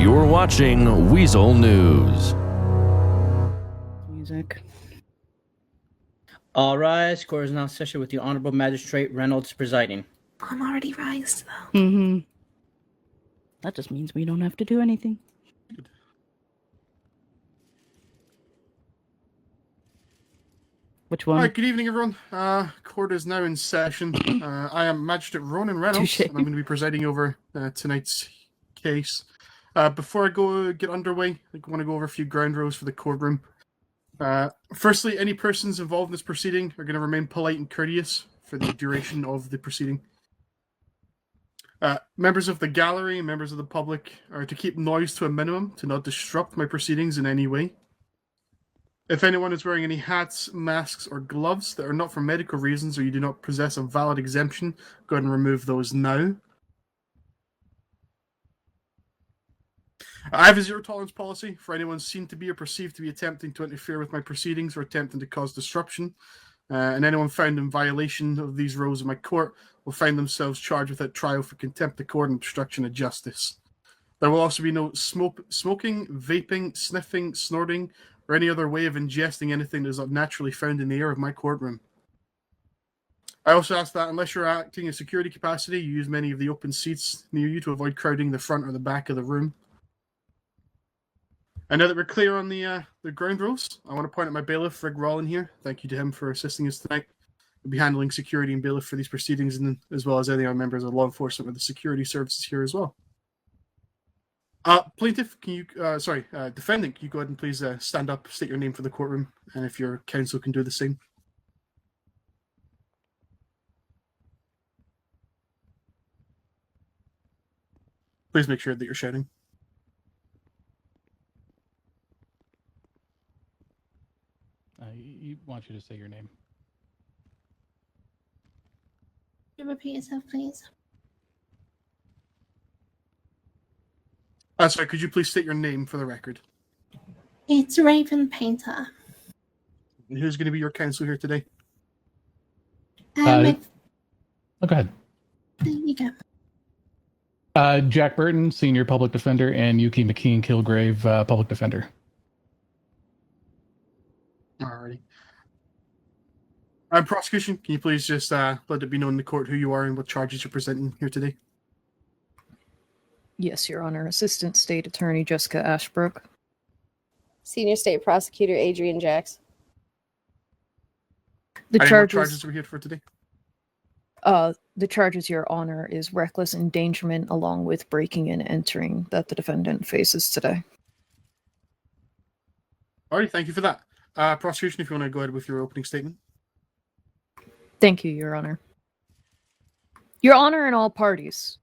You're watching Weasel News. Music. All rise. Court is now in session with the Honorable Magistrate Reynolds presiding. I'm already rised, though. Mm-hmm. That just means we don't have to do anything. Which one? All right, good evening, everyone. Court is now in session. I am Magistrate Ronan Reynolds, and I'm going to be presiding over tonight's case. Before I get underway, I want to go over a few ground rules for the courtroom. Firstly, any persons involved in this proceeding are going to remain polite and courteous for the duration of the proceeding. Members of the gallery and members of the public are to keep noise to a minimum to not disrupt my proceedings in any way. If anyone is wearing any hats, masks, or gloves that are not for medical reasons or you do not possess a valid exemption, go ahead and remove those now. I have a zero-tolerance policy for anyone seen to be or perceived to be attempting to interfere with my proceedings or attempting to cause disruption. And anyone found in violation of these rules in my court will find themselves charged with a trial for contempt of court and obstruction of justice. There will also be no smoking, vaping, sniffing, snorting, or any other way of ingesting anything that is not naturally found in the air of my courtroom. I also ask that unless you're acting in security capacity, you use many of the open seats near you to avoid crowding the front or the back of the room. And now that we're clear on the ground rules, I want to point out my bailiff, Rick Rollin here. Thank you to him for assisting us tonight. We'll be handling security and bailiff for these proceedings, and as well as any other members of law enforcement with the security services here as well. Plaintiff, can you, defendant, can you go ahead and please stand up, state your name for the courtroom, and if your counsel can do the same. Please make sure that you're shouting. He wants you to say your name. Could you repeat yourself, please? Sorry, could you please state your name for the record? It's Raeven Paynter. And who's going to be your counsel here today? Go ahead. There you go. Jack Burton, Senior Public Defender, and Yuki McKean-Kilgrave, Public Defender. Alrighty. Prosecution, can you please just let it be known in the court who you are and what charges you're presenting here today? Yes, Your Honor. Assistant State Attorney Jessica Ashbrook. Senior State Prosecutor Adrian Jacks. The What charges charges are we here for today? The charges, Your Honor, is reckless endangerment along with breaking and entering that the defendant faces today. Alright, thank you for that. Prosecution, if you want to go ahead with your opening statement. Thank you, Your Honor. Your Honor and all parties,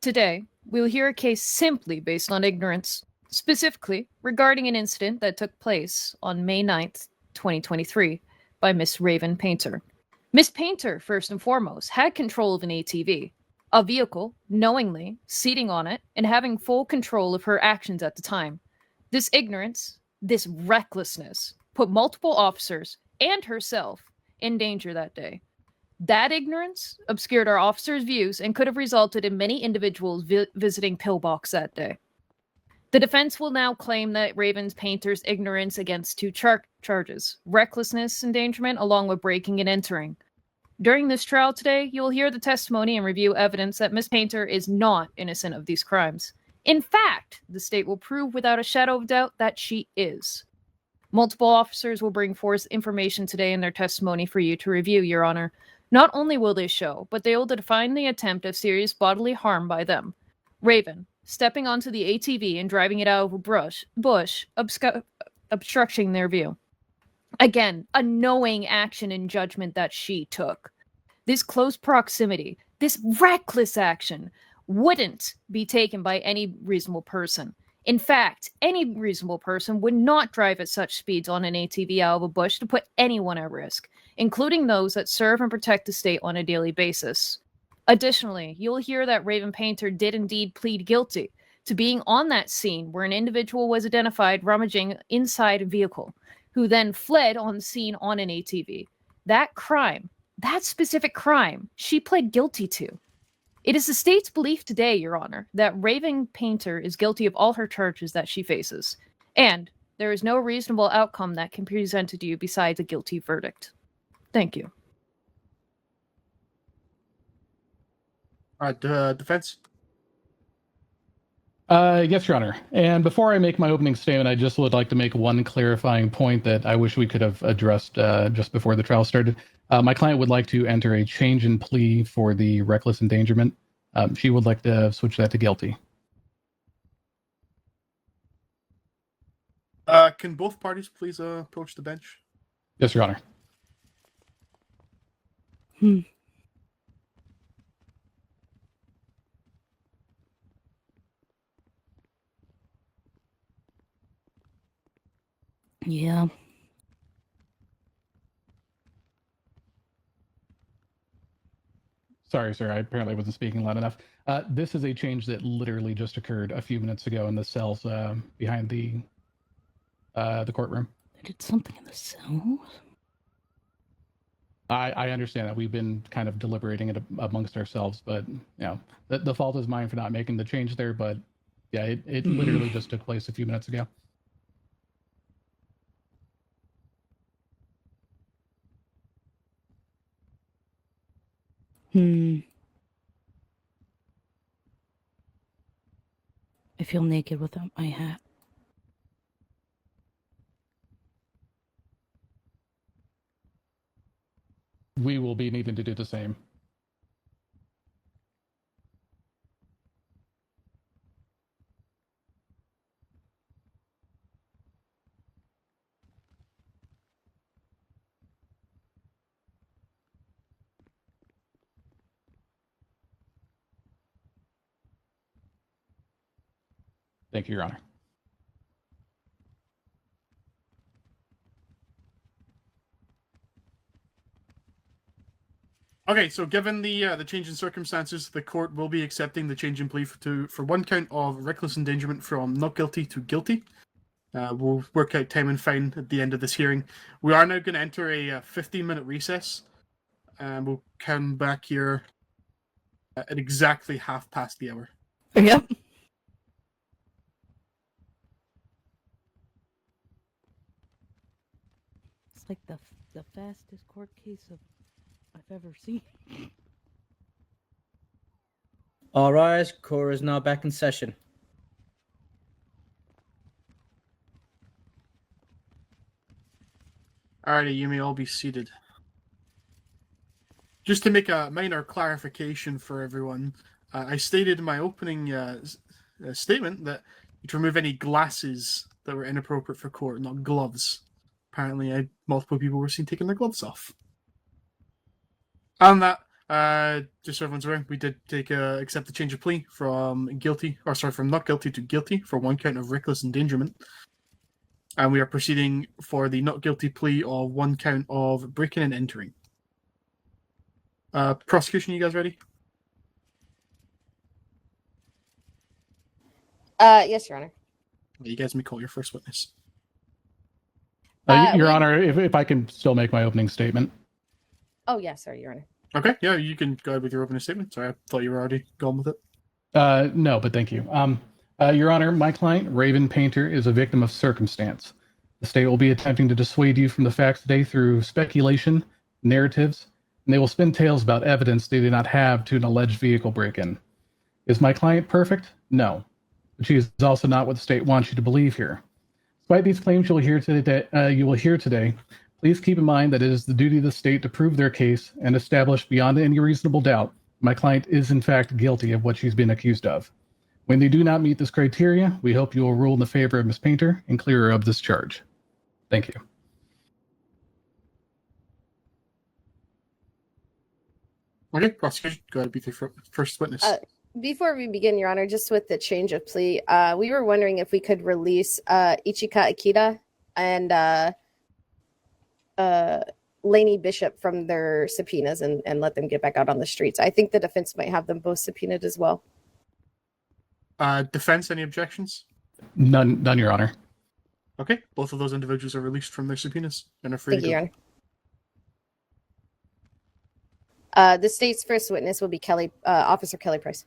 today we will hear a case simply based on ignorance, specifically regarding an incident that took place on May 9th, 2023, by Miss Raeven Paynter. Miss Paynter, first and foremost, had control of an ATV, a vehicle, knowingly seating on it and having full control of her actions at the time. This ignorance, this recklessness, put multiple officers and herself in danger that day. That ignorance obscured our officers' views and could have resulted in many individuals visiting Pillbox that day. The defense will now claim that Raeven Paynter's ignorance against two charges, recklessness endangerment along with breaking and entering. During this trial today, you will hear the testimony and review evidence that Miss Paynter is not innocent of these crimes. In fact, the state will prove without a shadow of doubt that she is. Multiple officers will bring forth information today in their testimony for you to review, Your Honor. Not only will they show, but they will define the attempt of serious bodily harm by them. Raeven, stepping onto the ATV and driving it out of a bush, obstructing their view. Again, a knowing action and judgment that she took. This close proximity, this reckless action, wouldn't be taken by any reasonable person. In fact, any reasonable person would not drive at such speeds on an ATV out of a bush to put anyone at risk, including those that serve and protect the state on a daily basis. Additionally, you'll hear that Raeven Paynter did indeed plead guilty to being on that scene where an individual was identified rummaging inside a vehicle, who then fled on the scene on an ATV. That crime, that specific crime, she pled guilty to. It is the state's belief today, Your Honor, that Raeven Paynter is guilty of all her charges that she faces, and there is no reasonable outcome that can be presented to you besides a guilty verdict. Thank you. All right, defense. Yes, Your Honor. And before I make my opening statement, I just would like to make one clarifying point that I wish we could have addressed just before the trial started. My client would like to enter a change in plea for the reckless endangerment. She would like to switch that to guilty. Can both parties please approach the bench? Yes, Your Honor. Yeah. Sorry, sir. I apparently wasn't speaking loud enough. This is a change that literally just occurred a few minutes ago in the cells behind the courtroom. They did something in the cells? I understand that we've been kind of deliberating it amongst ourselves, but the fault is mine for not making the change there. But yeah, it literally just took place a few minutes ago. I feel naked without my hat. We will be needing to do the same. Thank you, Your Honor. Okay, so given the change in circumstances, the court will be accepting the change in plea for one count of reckless endangerment from not guilty to guilty. We'll work out time and fine at the end of this hearing. We are now going to enter a 15-minute recess, and we'll come back here at exactly hour. Yep. It's like the fastest court case I've ever seen. All rise. Court is now back in session. Alrighty, you may all be seated. Just to make a minor clarification for everyone, I stated in my opening statement that to remove any glasses that were inappropriate for court, not gloves. Apparently, multiple people were seen taking their gloves off. And that, just so everyone's aware, we did accept the change of plea from not guilty to guilty for one count of reckless endangerment. And we are proceeding for the not guilty plea of one count of breaking and entering. Prosecution, you guys ready? Yes, Your Honor. You guys may call your first witness. Your Honor, if I can still make my opening statement. Oh, yeah, sorry, Your Honor. Okay, yeah, you can go ahead with your opening statement. Sorry, I thought you were already gone with it. No, but thank you. Your Honor, my client, Raeven Paynter, is a victim of circumstance. The state will be attempting to dissuade you from the facts today through speculation, narratives, and they will spin tales about evidence they did not have to an alleged vehicle break-in. Is my client perfect? No. But she is also not what the state wants you to believe here. Despite these claims you will hear today, please keep in mind that it is the duty of the state to prove their case and establish beyond any reasonable doubt my client is in fact guilty of what she's been accused of. When they do not meet this criteria, we hope you will rule in the favor of Ms. Paynter and clear her of this charge. Thank you. Okay, prosecution, go ahead and be the first witness. Before we begin, Your Honor, just with the change of plea, we were wondering if we could release Ichika Akita and Lainey Bishop from their subpoenas and let them get back out on the streets. I think the defense might have them both subpoenaed as well. Defense, any objections? None, Your Honor. Okay, both of those individuals are released from their subpoenas and are free Thank to you, go. Your The state's first witness will be Officer Kelly Price.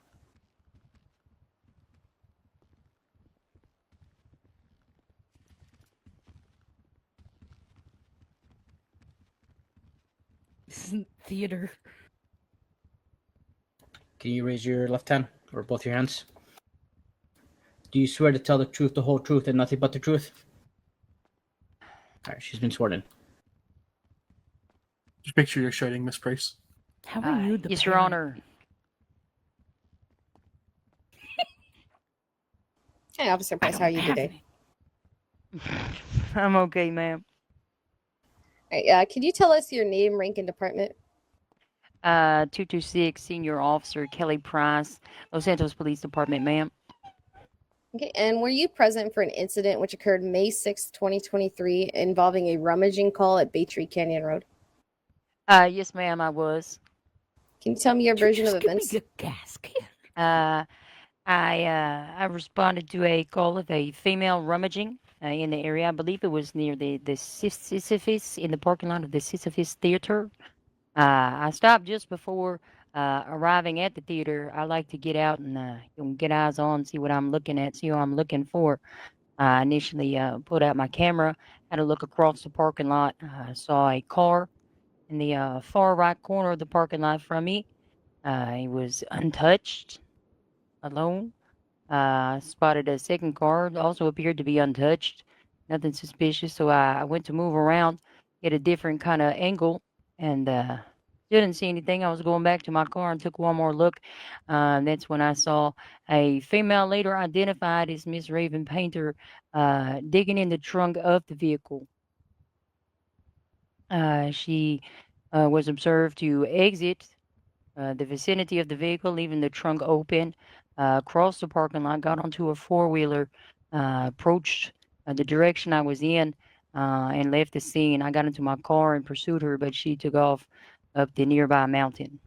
This isn't theater. Can you raise your left hand or both your hands? Do you swear to tell the truth, the whole truth, and nothing but the truth? All right, she's been sworn in. Just make sure you're shouting, Miss Price. How are you? The Yes, Your parent? Honor. Hey, Officer I Price, how are don't you have today? any. I'm okay, ma'am. All right, can you tell us your name, rank, and department? 226 Senior Officer Kelly Price, Los Santos Police Department, ma'am. Okay, and were you present for an incident which occurred May 6th, 2023, involving a rummaging call at Baytree Canyon Road? Yes, ma'am, I was. Can you tell me your Could you version of just give events? me the gas can? I responded to a call of a female rummaging in the area. I believe it was near the Sisyphus, in the parking lot of the Sisyphus Theater. I stopped just before arriving at the theater. I like to get out and get eyes on, see what I'm looking at, see what I'm looking for. I initially pulled out my camera, had a look across the parking lot. Saw a car in the far right corner of the parking lot from me. It was untouched, alone. Spotted a second car, also appeared to be untouched. Nothing suspicious, so I went to move around, get a different kind of angle, and didn't see anything. I was going back to my car and took one more look. That's when I saw a female, later identified as Miss Raeven Paynter, digging in the trunk of the vehicle. She was observed to exit the vicinity of the vehicle, leaving the trunk open, crossed the parking lot, got onto a four-wheeler, approached the direction I was in, and left the scene. I got into my car and pursued her, but she took off up the nearby mountain.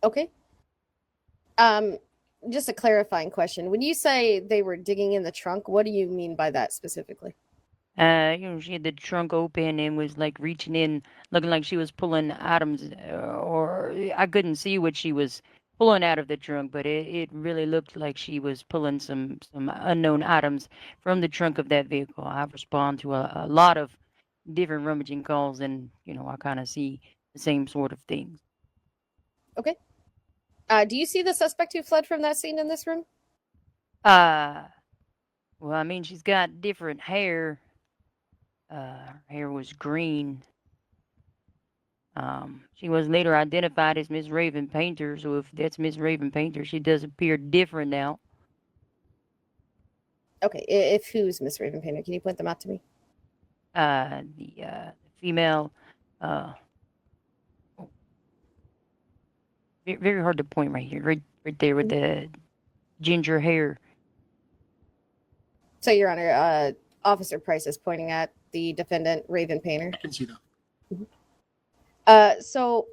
Okay. Just a clarifying question. When you say they were digging in the trunk, what do you mean by that specifically? She had the trunk open and was like reaching in, looking like she was pulling items, or I couldn't see what she was pulling out of the trunk, but it really looked like she was pulling some unknown items from the trunk of that vehicle. I respond to a lot of different rummaging calls, and I kind of see the same sort of things. Okay. Do you see the suspect who fled from that scene in this room? Well, I mean, she's got different hair. Her hair was green. She was later identified as Miss Raeven Paynter, so if that's Miss Raeven Paynter, she does appear different now. Okay, if who's Miss Raeven Paynter? Can you point them out to me? The female, very hard to point right here, right there with the ginger hair. So, Your Honor, Officer Price is pointing at the defendant, Raeven Paynter. I can see that. So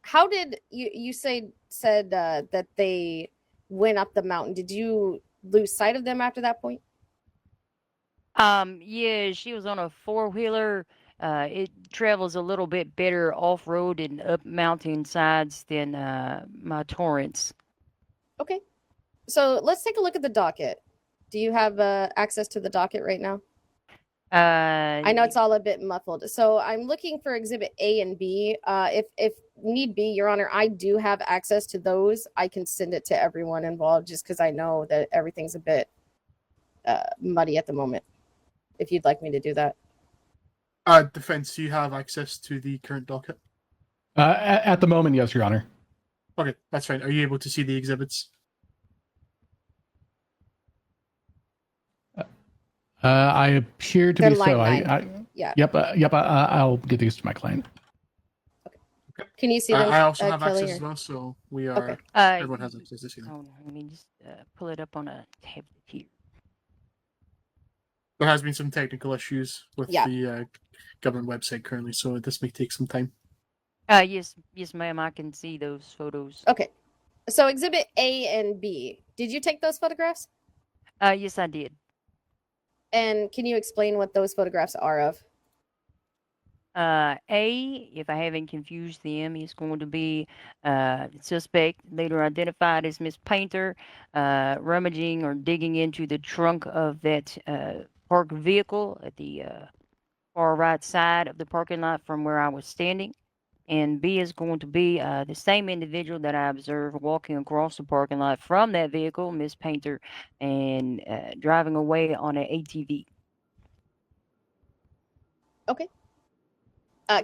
how did you said that they went up the mountain? Did you lose sight of them after that point? Yeah, she was on a four-wheeler. It travels a little bit better off-road and up mountain sides than my Torrance. Okay. So let's take a look at the docket. Do you have access to the docket right now? I know it's all a bit muffled. So I'm looking for Exhibit A and B. If need be, Your Honor, I do have access to those. I can send it to everyone involved just because I know that everything's a bit muddy at the moment. If you'd like me to do that. Defense, do you have access to the current docket? At the moment, yes, Your Honor. Okay, that's fine. Are you able to see the exhibits? I appear to They're be so. line 9. Yeah. Yep. I'll get these to my client. Can you see them? I also have Kelly, access or- as well, so we are. Okay. Everyone has access to see them. Hold on, let me just pull it up on a tablet here. There has been some technical issues with Yeah. the government website currently, so this may take some time. Yes, ma'am, I can see those photos. Okay. So Exhibit A and B. Did you take those photographs? Yes, I did. And can you explain what those photographs are of? A, if I haven't confused them, is going to be suspect, later identified as Miss Painter, rummaging or digging into the trunk of that parked vehicle at the far right side of the parking lot from where I was standing. And B is going to be the same individual that I observed walking across the parking lot from that vehicle, Miss Painter, and driving away on an ATV. Okay.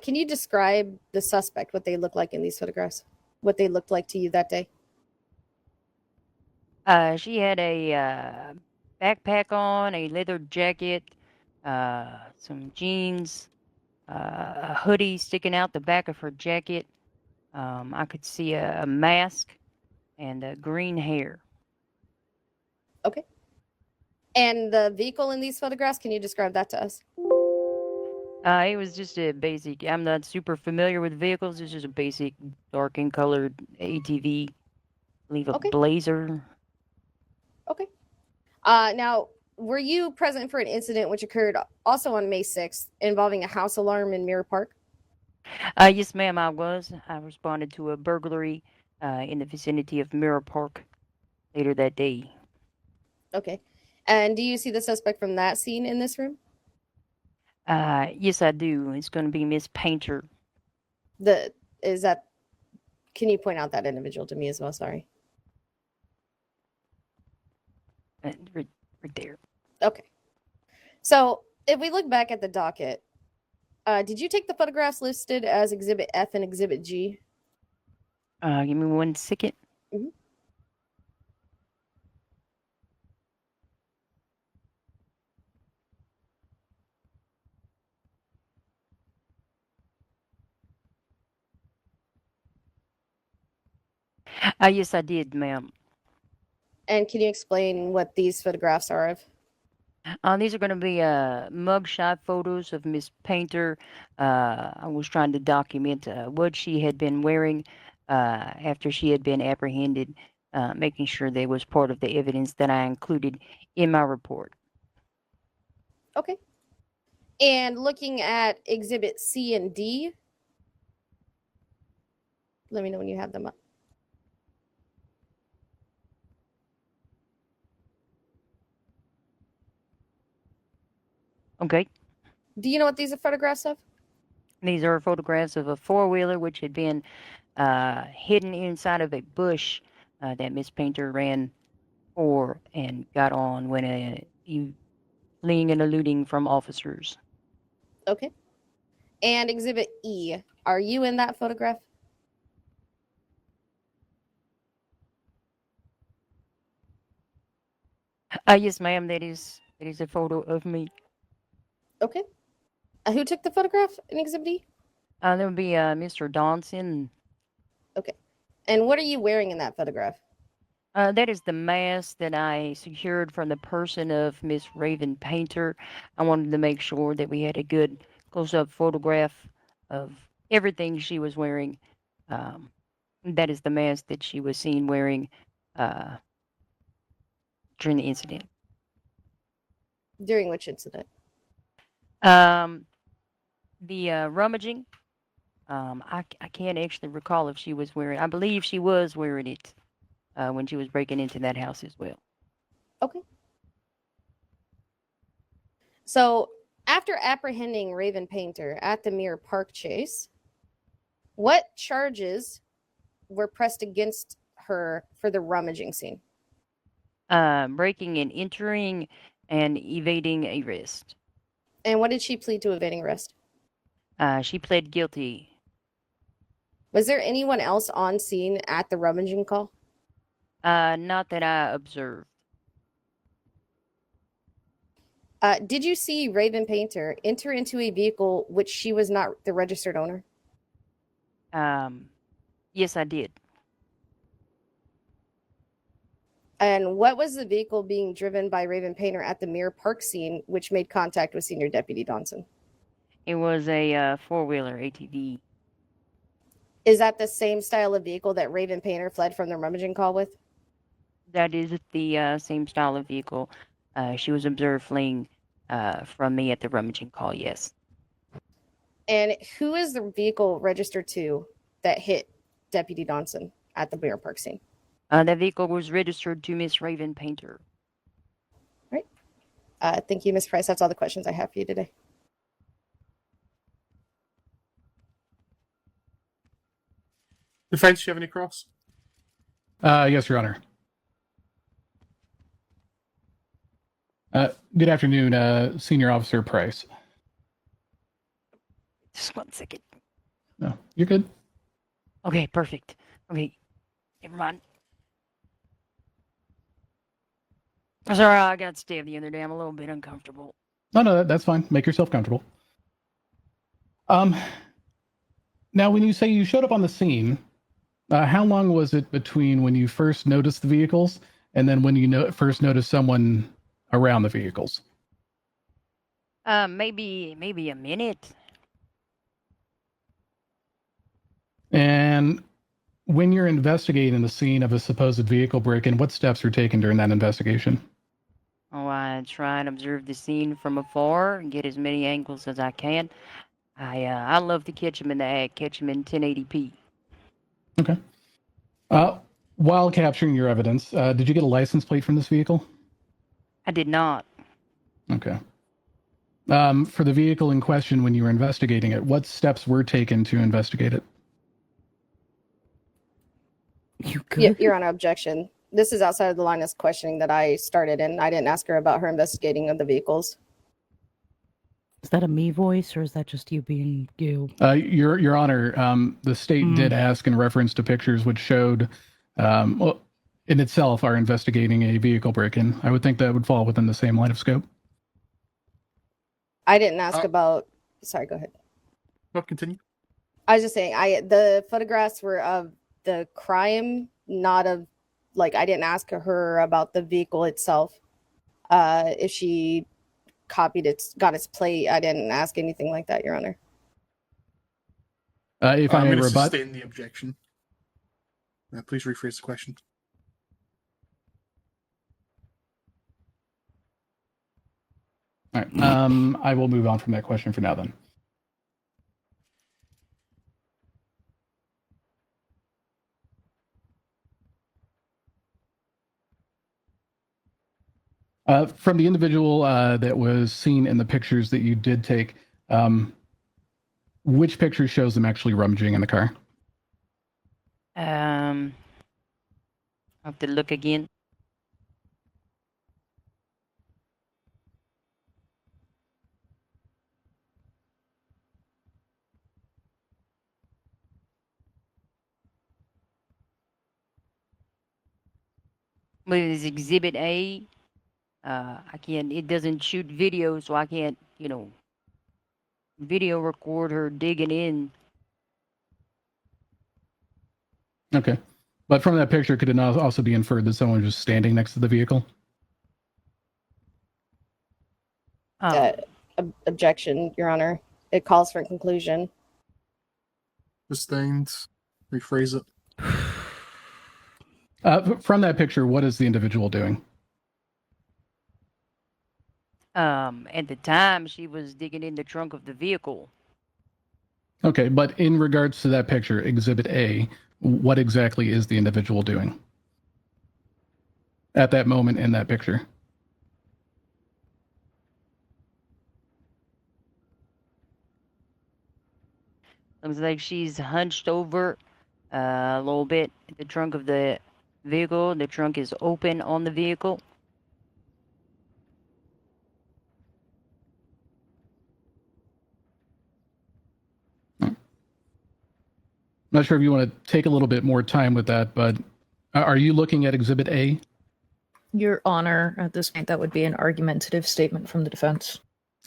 Can you describe the suspect, what they look like in these photographs? What they looked like to you that day? She had a backpack on, a leather jacket, some jeans, a hoodie sticking out the back of her jacket. I could see a mask and green hair. Okay. And the vehicle in these photographs, can you describe that to us? It was just a basic. I'm not super familiar with vehicles. It's just a basic dark and colored ATV. I believe a Okay. Blazer. Okay. Now, were you present for an incident which occurred also on May 6th involving a house alarm in Mirror Park? Yes, ma'am, I was. I responded to a burglary in the vicinity of Mirror Park later that day. Okay. And do you see the suspect from that scene in this room? Yes, I do. It's going to be Miss Painter. Can you point out that individual to me as well? Sorry. Right there. Okay. So if we look back at the docket, did you take the photographs listed as Exhibit F and Exhibit G? Give me 1 second. Mhm. Yes, I did, ma'am. And can you explain what these photographs are of? These are going to be mugshot photos of Miss Painter. I was trying to document what she had been wearing after she had been apprehended, making sure they was part of the evidence that I included in my report. Okay. And looking at Exhibit C and D, let me know when you have them up. Okay. Do you know what these are photographs of? These are photographs of a four-wheeler which had been hidden inside of a bush that Miss Painter ran for and got on when fleeing and eluding from officers. Okay. And Exhibit E, are you in that photograph? Yes, ma'am. That is a photo of me. Okay. Who took the photograph in Exhibit E? There would be Mr. Donson. Okay. And what are you wearing in that photograph? That is the mask that I secured from the person of Miss Raeven Paynter. I wanted to make sure that we had a good close-up photograph of everything she was wearing. That is the mask that she was seen wearing during the incident. During which incident? The rummaging. I can't actually recall if she was wearing. I believe she was wearing it when she was breaking into that house as well. Okay. So after apprehending Raeven Paynter at the Mirror Park chase, what charges were pressed against her for the rummaging scene? Breaking and entering and evading arrest. And what did she plead to evading arrest? She pled guilty. Was there anyone else on scene at the rummaging call? Not that I observed. Did you see Raeven Paynter enter into a vehicle which she was not the registered owner? Yes, I did. And what was the vehicle being driven by Raeven Paynter at the Mirror Park scene, which made contact with Senior Deputy Donson? It was a four-wheeler ATV. Is that the same style of vehicle that Raeven Paynter fled from the rummaging call with? That is the same style of vehicle. She was observed fleeing from me at the rummaging call, yes. And who is the vehicle registered to that hit Deputy Donson at the Bear Park scene? The vehicle was registered to Miss Raeven Paynter. Right. Thank you, Ms. Price. That's all the questions I have for you today. Defense, do you have any cross? Yes, Your Honor. Good afternoon, Senior Officer Price. Just 1 second. No, you're good. Okay, perfect. Okay, never mind. Sorry, I got stabbed the other day. I'm a little bit uncomfortable. No, that's fine. Make yourself comfortable. Now, when you say you showed up on the scene, how long was it between when you first noticed the vehicles and then when you first noticed someone around the vehicles? Maybe a minute. And when you're investigating the scene of a supposed vehicle break-in, what steps are taken during that investigation? Oh, I try and observe the scene from afar and get as many angles as I can. I love to catch them in the act, catch them in 1080p. Okay. While capturing your evidence, did you get a license plate from this vehicle? I did not. Okay. For the vehicle in question, when you were investigating it, what steps were taken to investigate it? You good? Your Honor, objection. This is outside of the line of questioning that I started, and I didn't ask her about her investigating of the vehicles. Is that a me voice, or is that just you being you? Your Honor, the state did ask in reference to pictures which showed, well, in itself, are investigating a vehicle break-in. I would think that would fall within the same line of scope. I didn't ask about. Sorry, go ahead. No, continue. I was just saying, the photographs were of the crime, not of, like, I didn't ask her about the vehicle itself. If she copied it, got its plate, I didn't ask anything like that, Your Honor. If I I'm may going to rebut, sustain the objection. Please rephrase the question. all right. I will move on from that question for now then. From the individual that was seen in the pictures that you did take, which picture shows them actually rummaging in the car? I have to look again. But it's Exhibit A. I can't. It doesn't shoot video, so I can't, video record her digging in. Okay. But from that picture, could it not also be inferred that someone was just standing next to the vehicle? Objection, Your Honor. It calls for a conclusion. Sustained. Rephrase it. From that picture, what is the individual doing? At the time, she was digging in the trunk of the vehicle. Okay, but in regards to that picture, Exhibit A, what exactly is the individual doing at that moment in that picture? Looks like she's hunched over a little bit at the trunk of the vehicle. The trunk is open on the vehicle. I'm not sure if you want to take a little bit more time with that, but are you looking at Exhibit A? Your Honor, at this point, that would be an argumentative statement from the defense.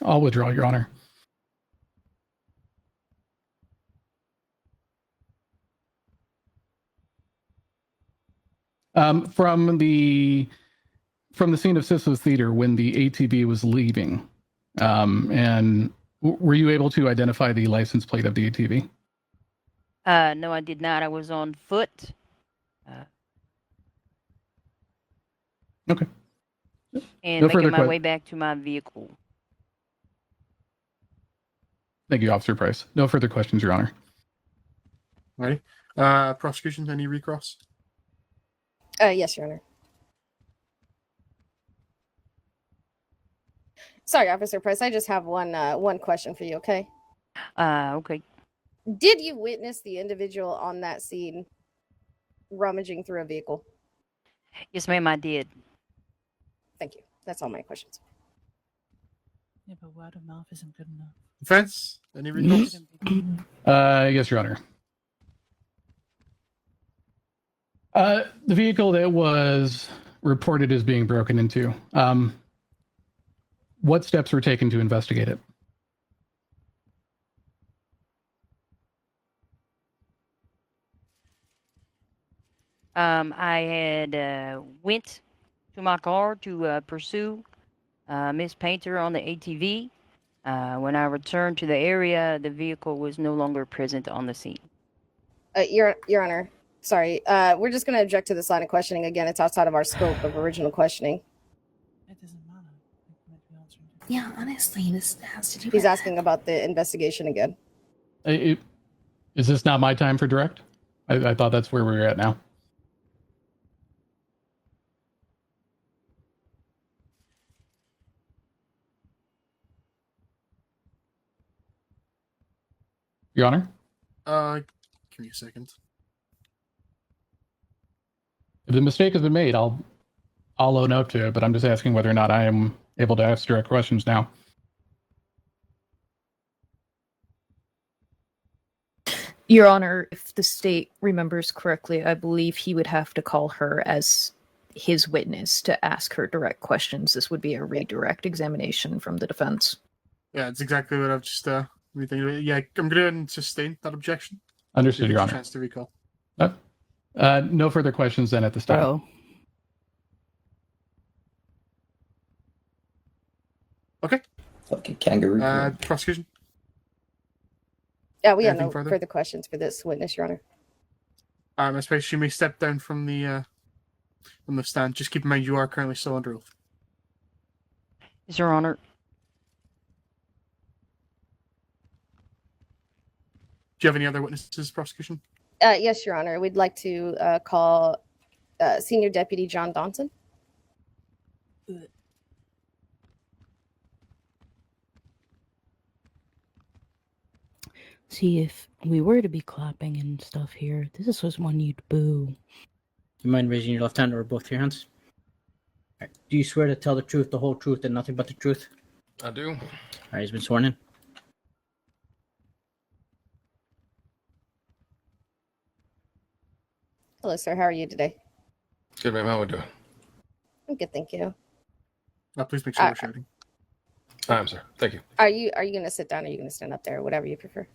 I'll withdraw, Your Honor. From the scene of Sisso's Theater when the ATV was leaving, and were you able to identify the license plate of the ATV? No, I did not. I was on foot. Okay. And No making further my way back to my vehicle. Thank you, Officer Price. No further questions, Your Honor. Alrighty. Prosecution, any recross? Yes, Your Honor. Sorry, Officer Price. I just have one question for you. Okay. Okay. Did you witness the individual on that scene rummaging through a vehicle? Yes, ma'am, I did. Thank you. That's all my questions. Yeah, but word of mouth isn't good enough. Defense, any recross? Yes, Your Honor. The vehicle that was reported as being broken into, what steps were taken to investigate it? I had went to my car to pursue Miss Painter on the ATV. When I returned to the area, the vehicle was no longer present on the scene. Your Honor, sorry. We're just going to object to this line of questioning again. It's outside of our scope of original questioning. It doesn't matter. We might be answering different Yeah, honestly, this has to do He's with asking about the investigation again. Is this not my time for direct? I thought that's where we were at now. Your Honor? Give me a second. If the mistake has been made, I'll own up to it, but I'm just asking whether or not I am able to ask direct questions now. Your Honor, if the state remembers correctly, I believe he would have to call her as his witness to ask her direct questions. This would be a redirect examination from the defense. Yeah, it's exactly what I've just rethinking. Yeah, I'm going to sustain that objection. Understood, Your Honor. Chance to recall. No further questions then at this time. Bro. Okay. Fucking kangaroo. Prosecution. Yeah, we have Anything no further? further questions for this witness, Your Honor. I suppose she may step down from the stand. Just keep in mind you are currently still under oath. Yes, Your Honor. Do you have any other witnesses, prosecution? Yes, Your Honor. We'd like to call Senior Deputy John Donson. See, if we were to be clapping and stuff here, this was one you'd boo. Do you mind raising your left hand or both your hands? All right. Do you swear to tell the truth, the whole truth, and nothing but the truth? I do. All right, he's been sworn in. Hello, sir. How are you today? Good, ma'am. How we doing? I'm good, thank you. Please make sure we're shouting. I am, sir. Thank you. Are you going to sit down or are you going to stand up there? Whatever you prefer.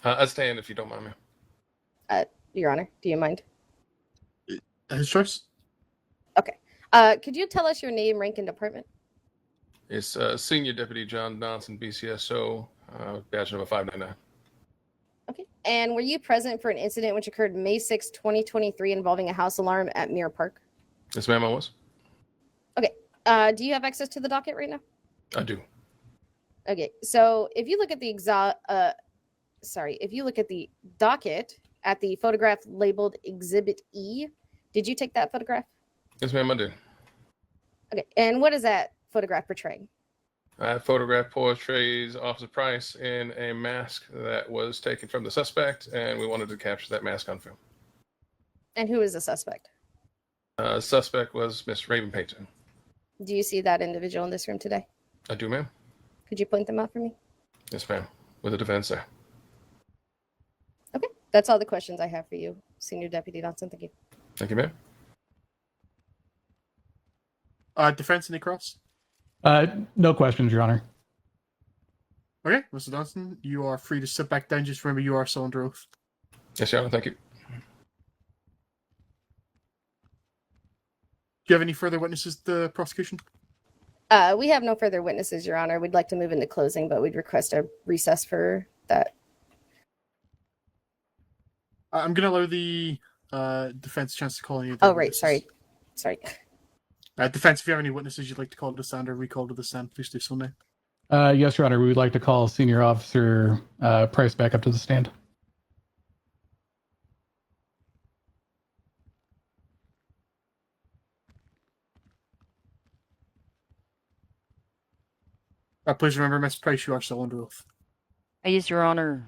I stand if you don't mind, ma'am. Your Honor, do you mind? His choice? Okay. Could you tell us your name, rank, and department? It's Senior Deputy John Donson, BCSO, badge number 599. Okay. And were you present for an incident which occurred May 6, 2023 involving a house alarm at Mirror Park? Yes, ma'am, I was. Okay. Do you have access to the docket right now? I do. Okay. So if you look at the if you look at the docket at the photograph labeled Exhibit E, did you take that photograph? Yes, ma'am, I did. Okay. And what is that photograph portraying? I photographed portrays Officer Price in a mask that was taken from the suspect, and we wanted to capture that mask on film. And who is the suspect? Suspect was Miss Raeven Paynter. Do you see that individual in this room today? I do, ma'am. Could you point them out for me? Yes, ma'am. With the defense, sir. Okay. That's all the questions I have for you, Senior Deputy Donson. Thank you. Thank you, ma'am. Defense, any cross? No questions, Your Honor. Okay, Mr. Donson, you are free to sit back down. Just remember you are still under oath. Yes, Your Honor. Thank you. Do you have any further witnesses to the prosecution? We have no further witnesses, Your Honor. We'd like to move into closing, but we'd request a recess for that. I'm going to allow the defense a chance to call any of Oh, their right. witnesses. Sorry. Defense, if you have any witnesses you'd like to call to the stand or recall to the stand, please do so now. Yes, Your Honor. We would like to call Senior Officer Price back up to the stand. Please remember, Miss Price, you are still under oath. Yes, Your Honor.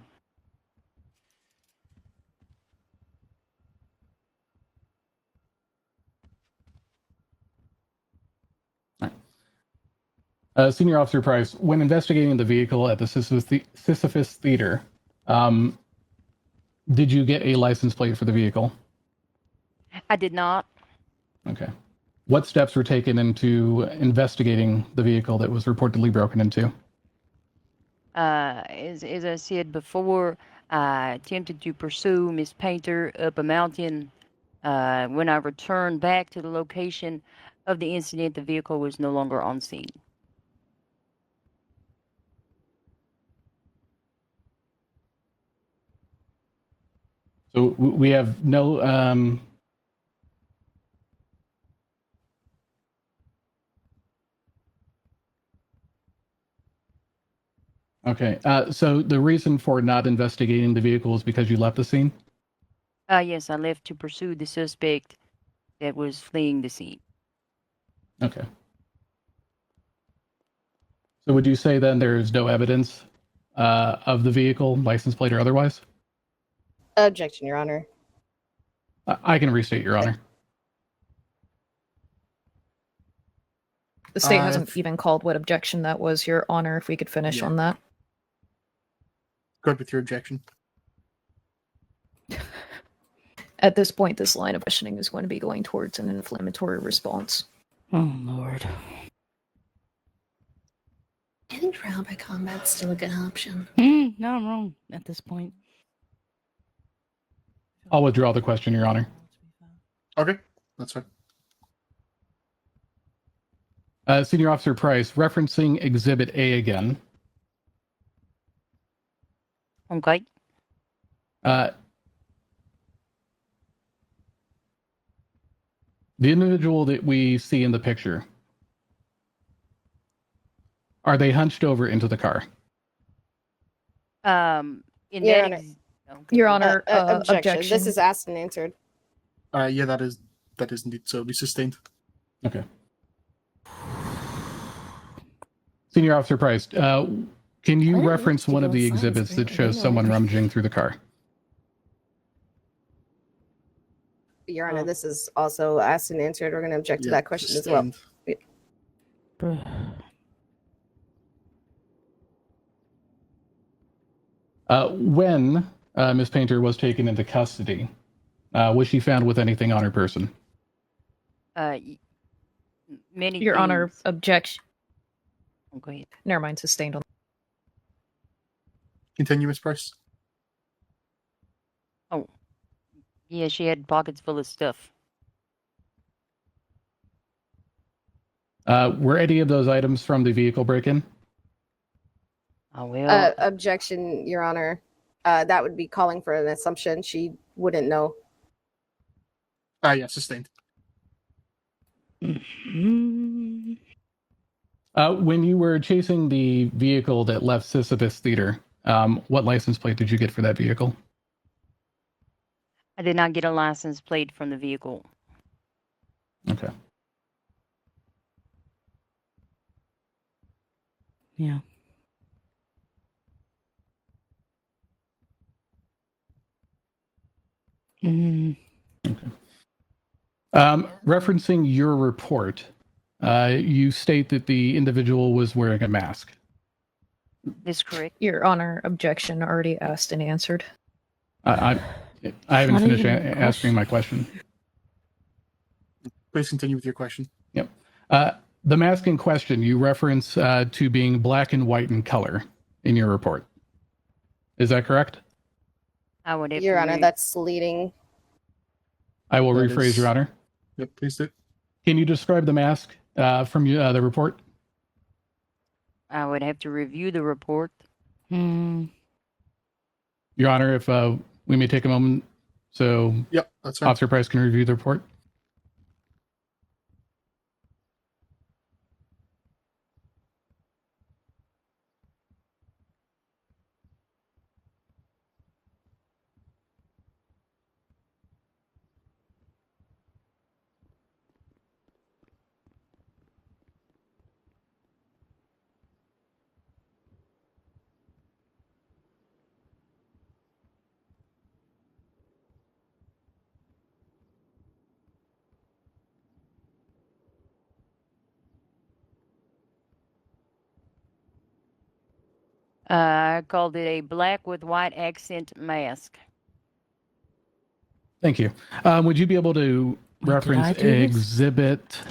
Senior Officer Price, when investigating the vehicle at the Sisyphus Theater, did you get a license plate for the vehicle? I did not. Okay. What steps were taken into investigating the vehicle that was reportedly broken into? As I said before, I attempted to pursue Miss Painter up a mountain. When I returned back to the location of the incident, the vehicle was no longer on scene. So we have no Okay. So the reason for not investigating the vehicle is because you left the scene? Yes, I left to pursue the suspect that was fleeing the scene. Okay. So would you say then there's no evidence of the vehicle, license plate or otherwise? Objection, Your Honor. I can restate, Your Honor. The state hasn't even called what objection that was, Your Honor, if we could finish on that. Good with your objection. At this point, this line of questioning is going to be going towards an inflammatory response. Oh, Lord. I think trial by combat's still a good option. No, I'm wrong at this point. I'll withdraw the question, Your Honor. Okay, that's fine. Senior Officer Price, referencing Exhibit A again. Okay. The individual that we see in the picture, are they hunched over into the car? Your Honor. Your Honor, objection. objection. This is asked and answered. Yeah, that is indeed so. Be sustained. Okay. Senior Officer Price, can you reference one of the exhibits that shows someone rummaging through the car? Your Honor, this is also asked and answered. We're going to object to that question as well. When Ms. Painter was taken into custody, was she found with anything on her person? Many Your things. Honor, objection. Oh, go ahead. Never mind, sustained on. Continue, Miss Price. Oh, yeah, she had pockets full of stuff. Were any of those items from the vehicle break-in? Oh, well. Objection, Your Honor. That would be calling for an assumption. She wouldn't know. Yeah, sustained. When you were chasing the vehicle that left Sisyphus Theater, what license plate did you get for that vehicle? I did not get a license plate from the vehicle. Okay. Yeah. Okay. Referencing your report, you state that the individual was wearing a mask. That's correct. Your Honor, objection already asked and answered. I haven't finished answering my question. Please continue with your question. Yep. The mask in question, you reference to being black and white in color in your report. Is that correct? I would have Your to Honor, that's leading. I will That rephrase, is- Your Honor. Yep, please do. Can you describe the mask from the report? I would have to review the report. Your Honor, if we may take a moment so Yep, that's fine. Officer Price can review the report. I called it a black with white accent mask. Thank you. Would you be able to Wait, did I reference do this? Exhibit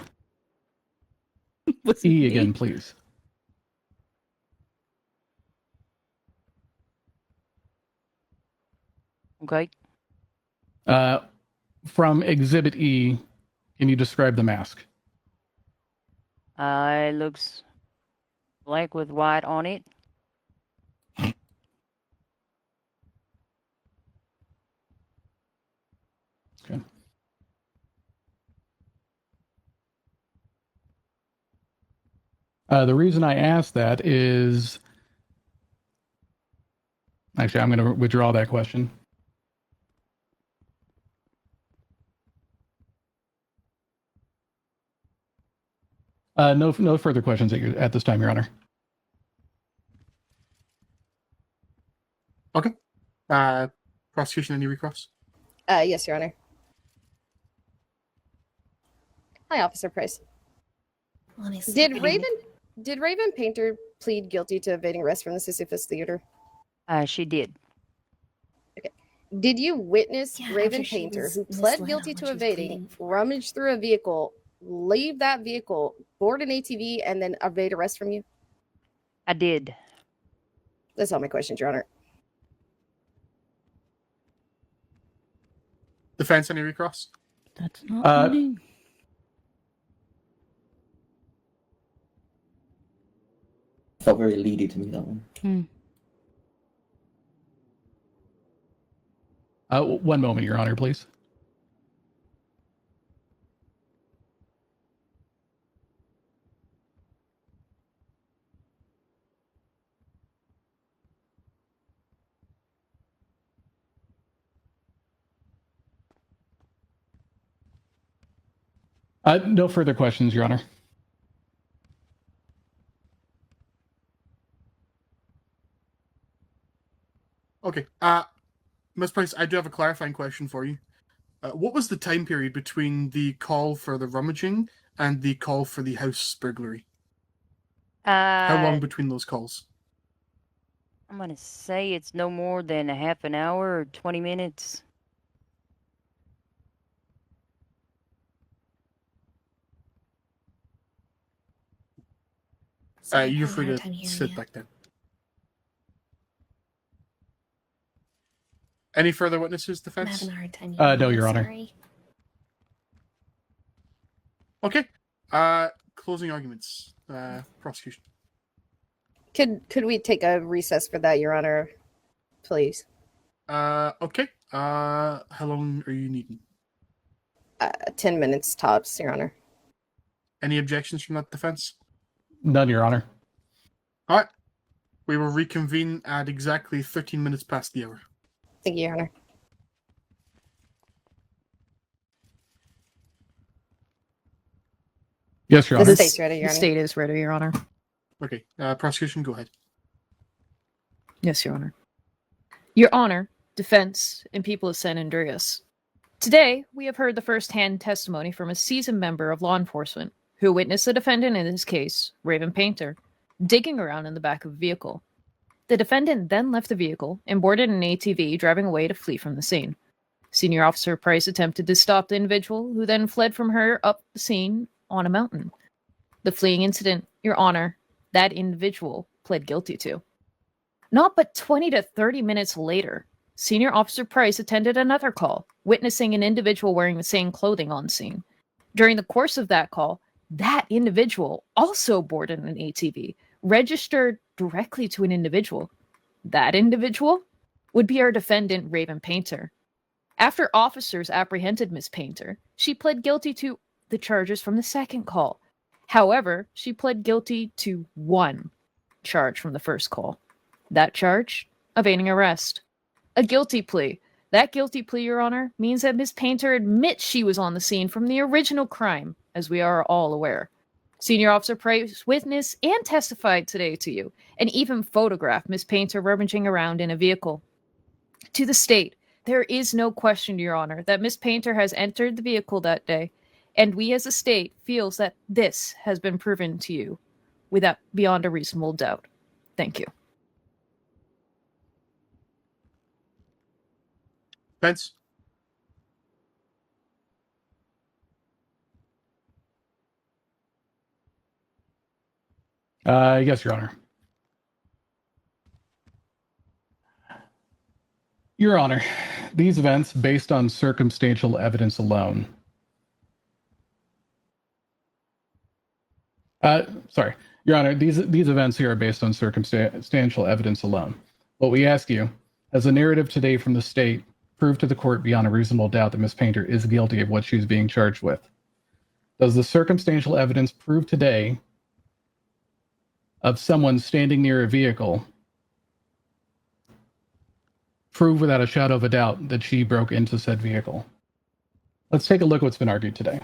Was it E me? again, please? Okay. From Exhibit E, can you describe the mask? It looks black with white on it. Okay. The reason I asked that is... Actually, I'm going to withdraw that question. No further questions at this time, Your Honor. Okay. Prosecution, any recross? Yes, Your Honor. Hi, Officer Price. Honestly, Did Raeven Paynter plead guilty to evading arrest from the Sisyphus Theater? She did. Did you witness Yeah, after Raeven she Paynter, was who pled misled guilty on to what she was evading, pleading for? rummage through a vehicle, leave that vehicle, board an ATV, and then evade arrest from you? I did. That's all my questions, Your Honor. Defense, any recross? That's not me. Felt very leady to me, that one. One moment, Your Honor, please. No further questions, Your Honor. Okay. Ms. Price, I do have a clarifying question for you. What was the time period between the call for the rummaging and the call for the house burglary? How long between those calls? I'm going to say it's no more than a half an hour or 20 minutes. Sorry, I'm You're having a free hard to time hearing sit you. back down. Any further witnesses, I'm defense? having a hard time hearing No, you. Your Honor. Sorry. Okay. Closing arguments. Prosecution. Could we take a recess for that, Your Honor? Please. Okay. How long are you needing? 10 minutes tops, Your Honor. Any objections from that defense? None, Your Honor. All right. We will reconvene at exactly 13 minutes past the hour. Thank you, Your Honor. Yes, Your The Honor. state's ready, Your The Honor. state is ready, Your Honor. Okay. Prosecution, go ahead. Yes, Your Honor. Your Honor, defense, and people of San Andreas. Today, we have heard the first-hand testimony from a seasoned member of law enforcement who witnessed the defendant in this case, Raeven Paynter, digging around in the back of a vehicle. The defendant then left the vehicle and boarded an ATV, driving away to flee from the scene. Senior Officer Price attempted to stop the individual, who then fled from her up the scene on a mountain. The fleeing incident, Your Honor, that individual pled guilty to. Not but 20 to 30 minutes later, Senior Officer Price attended another call, witnessing an individual wearing the same clothing on scene. During the course of that call, that individual also boarded an ATV, registered directly to an individual. That individual would be our defendant, Raeven Paynter. After officers apprehended Miss Paynter, she pled guilty to the charges from the second call. However, she pled guilty to one charge from the first call. That charge? Evading arrest. A guilty plea. That guilty plea, Your Honor, means that Miss Paynter admits she was on the scene from the original crime, as we are all aware. Senior Officer Price witnessed and testified today to you, and even photographed Miss Paynter rummaging around in a vehicle. To the state, there is no question, Your Honor, that Miss Paynter has entered the vehicle that day, and we as a state feels that this has been proven to you without beyond a reasonable doubt. Thank you. Defense? Yes, Your Honor. Your Honor, these events, based on circumstantial evidence alone. Sorry, Your Honor, these events here are based on circumstantial evidence alone. What we ask you, as the narrative today from the state, prove to the court beyond a reasonable doubt that Ms. Paynter is guilty of what she's being charged with. Does the circumstantial evidence prove today of someone standing near a vehicle prove without a shadow of a doubt that she broke into said vehicle? Let's take a look at what's been argued today.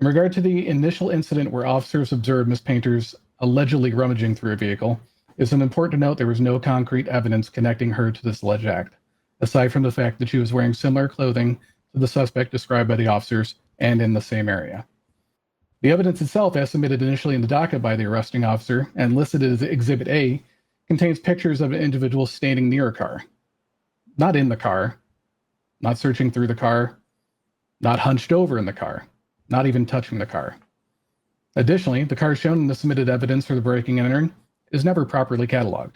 In regard to the initial incident where officers observed Ms. Paynter's allegedly rummaging through a vehicle, it's important to note there was no concrete evidence connecting her to this alleged act, aside from the fact that she was wearing similar clothing to the suspect described by the officers and in the same area. The evidence itself, as submitted initially in the docket by the arresting officer and listed as Exhibit A, contains pictures of an individual standing near a car. Not in the car, not searching through the car, not hunched over in the car, not even touching the car. Additionally, the car shown in the submitted evidence for the breaking and entering is never properly cataloged.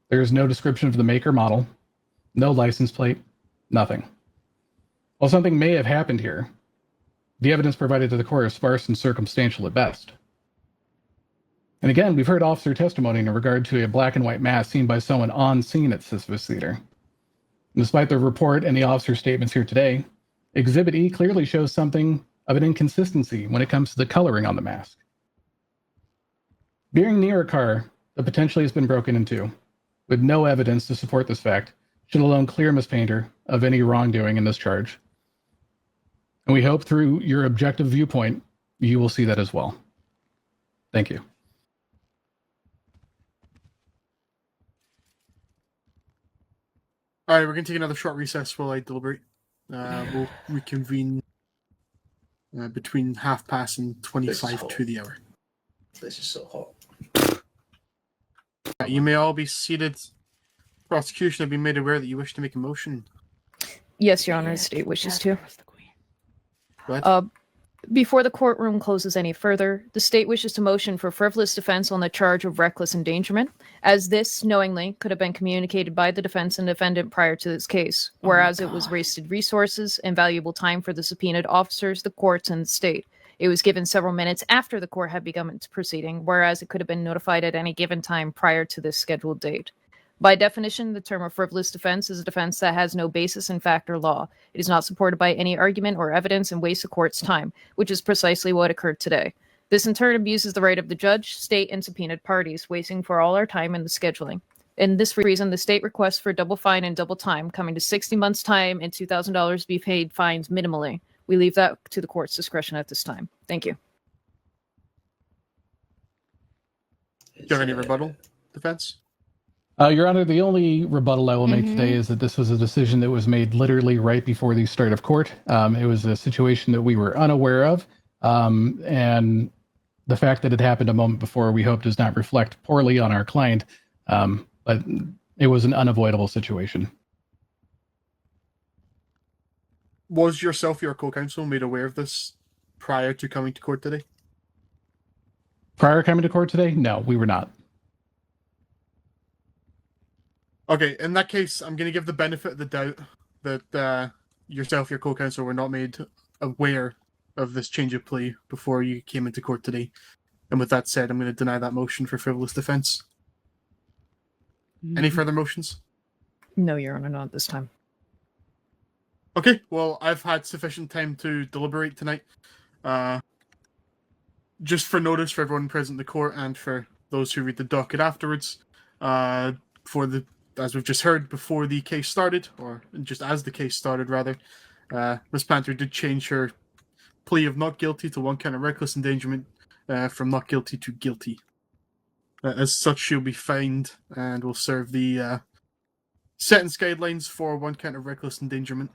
There is no description of the make or model, no license plate, nothing. While something may have happened here, the evidence provided to the court is sparse and circumstantial at best. And again, we've heard officer testimony in regard to a black and white mask seen by someone on scene at Sisyphus Theater. And despite the report and the officer's statements here today, Exhibit E clearly shows something of an inconsistency when it comes to the coloring on the mask. Being near a car that potentially has been broken into, with no evidence to support this fact, should alone clear Ms. Paynter of any wrongdoing in this charge. And we hope through your objective viewpoint, you will see that as well. Thank you. All right, we're going to take another short recess while I deliberate. We'll reconvene between 12:30 and 25 to the hour. This is so hot. You may all be seated. Prosecution have been made aware that you wish to make a motion. Yes, Your Honor, the state wishes to. Go ahead. Before the courtroom closes any further, the state wishes to motion for frivolous defense on the charge of reckless endangerment, as this knowingly could have been communicated by the defense and defendant prior to this case, whereas it was wasted resources and valuable time for the subpoenaed officers, the courts, and the state. It was given several minutes after the court had begun its proceeding, whereas it could have been notified at any given time prior to this scheduled date. By definition, the term of frivolous defense is a defense that has no basis in fact or law. It is not supported by any argument or evidence and wastes the court's time, which is precisely what occurred today. This in turn abuses the right of the judge, state, and subpoenaed parties, wasting for all our time in the scheduling. In this reason, the state requests for double fine and double time, coming to 60 months' time and $2,000 be paid fines minimally. We leave that to the court's discretion at this time. Thank you. Do you have any rebuttal, defense? Your Honor, the only rebuttal I will make today is that this was a decision that was made literally right before the start of court. It was a situation that we were unaware of, and the fact that it happened a moment before we hope does not reflect poorly on our client, but it was an unavoidable situation. Was yourself, your co-counsel, made aware of this prior to coming to court today? Prior to coming to court today? No, we were not. Okay, in that case, I'm going to give the benefit of the doubt that yourself, your co-counsel, were not made aware of this change of plea before you came into court today. And with that said, I'm going to deny that motion for frivolous defense. Any further motions? No, Your Honor, not this time. Okay, well, I've had sufficient time to deliberate tonight. Just for notice for everyone present in the court and for those who read the docket afterwards, as we've just heard, before the case started, or just as the case started, rather, Ms. Paynter did change her plea of not guilty to one count of reckless endangerment from not guilty to guilty. As such, she'll be fined and will serve the sentence guidelines for one count of reckless endangerment.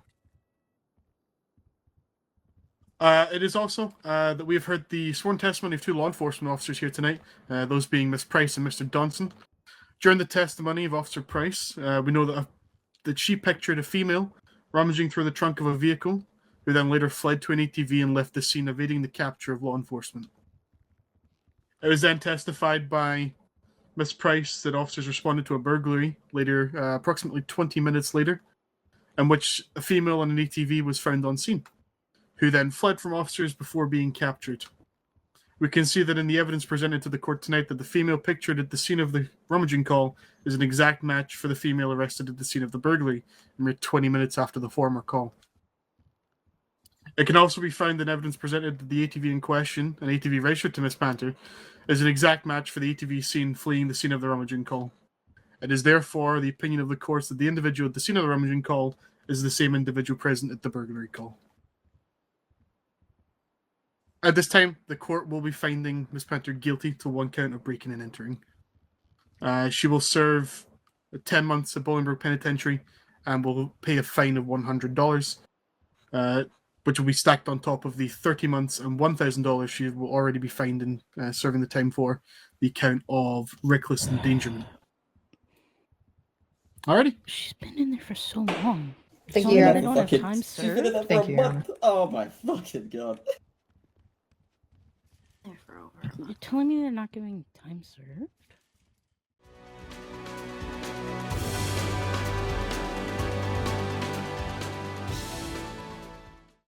It is also that we have heard the sworn testimony of two law enforcement officers here tonight, those being Ms. Price and Mr. Johnson. During the testimony of Officer Price, we know that she pictured a female rummaging through the trunk of a vehicle, who then later fled to an ATV and left the scene, evading the capture of law enforcement. It was then testified by Miss Price that officers responded to a burglary later, approximately 20 minutes later, in which a female on an ATV was found on scene, who then fled from officers before being captured. We can see that in the evidence presented to the court tonight that the female pictured at the scene of the rummaging call is an exact match for the female arrested at the scene of the burglary, mere 20 minutes after the former call. It can also be found in evidence presented that the ATV in question, an ATV registered to Miss Paynter, is an exact match for the ATV seen fleeing the scene of the rummaging call. It is therefore the opinion of the courts that the individual at the scene of the rummaging call is the same individual present at the burglary call. At this time, the court will be finding Miss Paynter guilty to one count of breaking and entering. She will serve 10 months at Bolingbroke Penitentiary and will pay a fine of $100, which will be stacked on top of the 30 months and $1,000 she will already be fined and serving the time for the count of reckless endangerment. Alrighty. She's been in there for so long. Thank So you, Your they Honor. don't have time She's been in served. there for Thank a you, Your month. Oh my fucking god. You're telling me they're not giving time served?